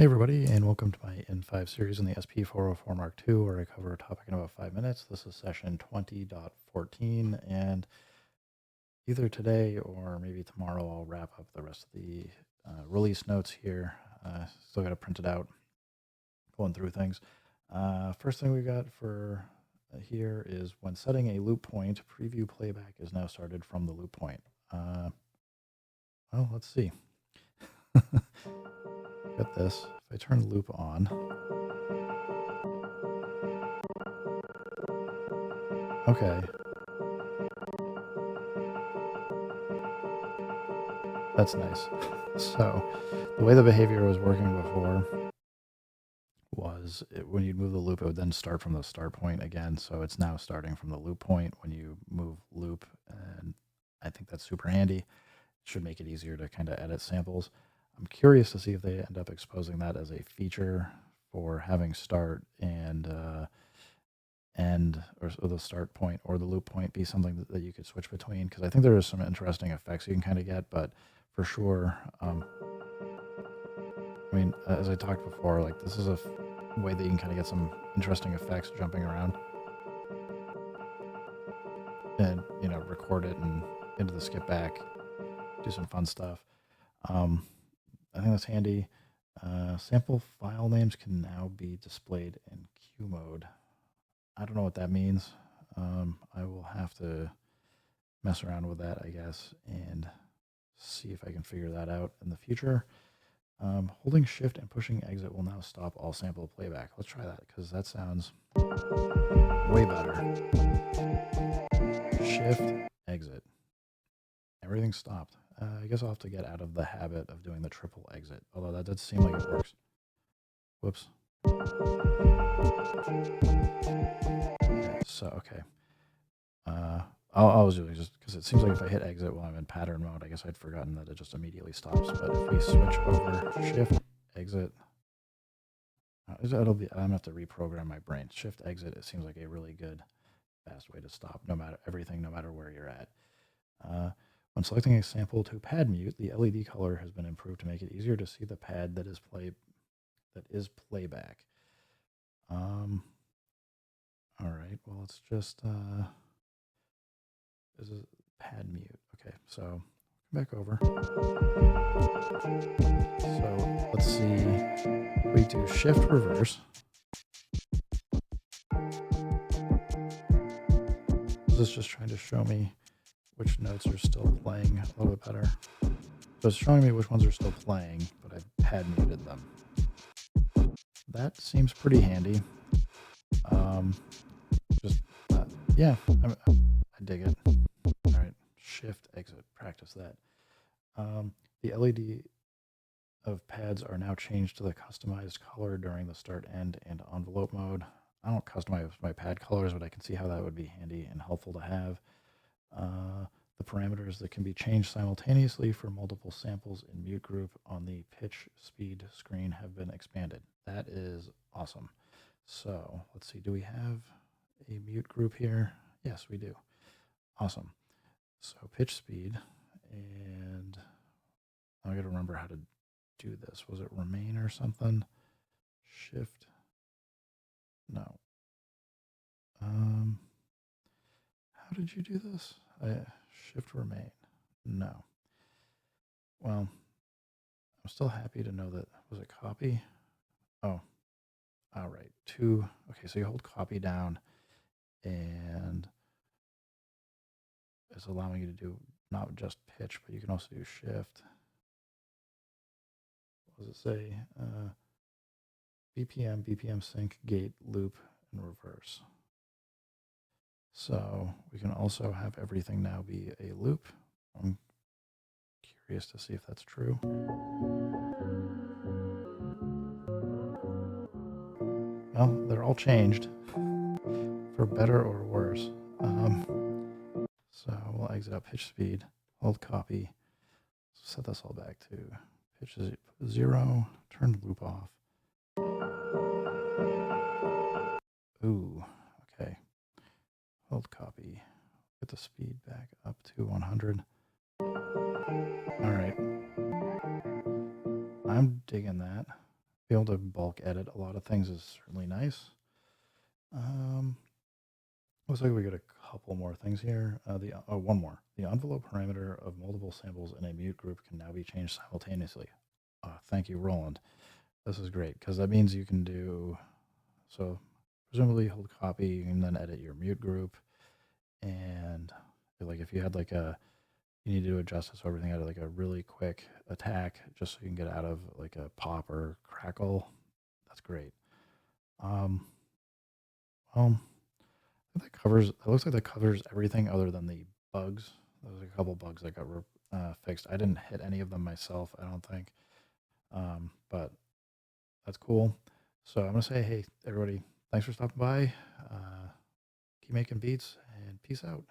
Hey everybody, and welcome to my N5 series in the SP404 Mark II, where I cover a topic in about 5 minutes. This is session 20.14, and either today or maybe tomorrow I'll wrap up the rest of the release notes here. Still got to print it out, going through things. First thing we got for here is when setting a loop point, preview playback is now started from the loop point. Well, let's see. Got this. If I turn loop on, okay, that's nice. So the way the behavior was working before was when you move the loop, it would then start from the start point again. So it's now starting from the loop point when you move loop, and I think that's super handy. It should make it easier to kind of edit samples. I'm curious to see if they end up exposing that as a feature for having start and end, or the start point or the loop point be something that you could switch between, because I think there is some interesting effects you can kind of get, but for sure, I mean, as I talked before, like this is a way that you can kind of get some interesting effects jumping around and, you know, record it and into the skip back, do some fun stuff. I think that's handy. Sample file names can now be displayed in queue mode. I don't know what that means. I will have to mess around with that, I guess, and see if I can figure that out in the future. Holding shift and pushing exit will now stop all sample playback. Let's try that, because that sounds way better. Shift, exit. Everything stopped. I guess I'll have to get out of the habit of doing the triple exit, although that does seem like it works. Whoops. Yeah, so, okay. I was doing just because it seems like if I hit exit while I'm in pattern mode, I guess I'd forgotten that it just immediately stops. But if we switch over, shift, exit, it'll be, I'm gonna have to reprogram my brain. Shift, exit, it seems like a really good, fast way to stop no matter where you're at. When selecting a sample to pad mute, the LED color has been improved to make it easier to see the pad that is playback. All right, well, let's just, this is pad mute. Okay, so come back over. So let's see, we do shift reverse. This is just trying to show me which notes are still playing a little bit better. So it's showing me which ones are still playing, but I've pad muted them. That seems pretty handy. Yeah, I dig it. All right, shift, exit, practice that. The LED of pads are now changed to the customized color during the start, end, and envelope mode. I don't customize my pad colors, but I can see how that would be handy and helpful to have. The parameters that can be changed simultaneously for multiple samples in mute group on the pitch speed screen have been expanded. That is awesome. So let's see, do we have a mute group here? Yes, we do. Awesome. So pitch speed, and I got to remember how to do this. Was it remain or something? Shift. No. How did you do this? Shift remain. No. Well, I'm still happy to know that. Was it copy? Oh, all right. Two. Okay, so you hold copy down, and it's allowing you to do not just pitch, but you can also do shift. What does it say? BPM, BPM sync, gate, loop, and reverse. So we can also have everything now be a loop. I'm curious to see if that's true. Well, they're all changed for better or worse. So we'll exit out pitch speed, hold copy, set this all back to pitch 0, turn the loop off. Ooh, okay. Hold copy, get the speed back up to 100. All right. I'm digging that be able to bulk edit a lot of things is certainly nice. Um, Looks like we got a couple more things here. One more. The envelope parameter of multiple samples in a mute group can now be changed simultaneously. Thank you, Roland. This is great because that means you can do so. Presumably, hold copy. You can then edit your mute group, and like if you had like a you need to do a justice or everything out of like a really quick attack just so you can get out of like a pop or crackle. That's great. Um, well, that covers. It looks like that covers everything other than the bugs. There's a couple bugs that got fixed. I didn't hit any of them myself. I don't think. But that's cool. So I'm gonna say, hey, everybody, thanks for stopping by. Keep making beats and peace out.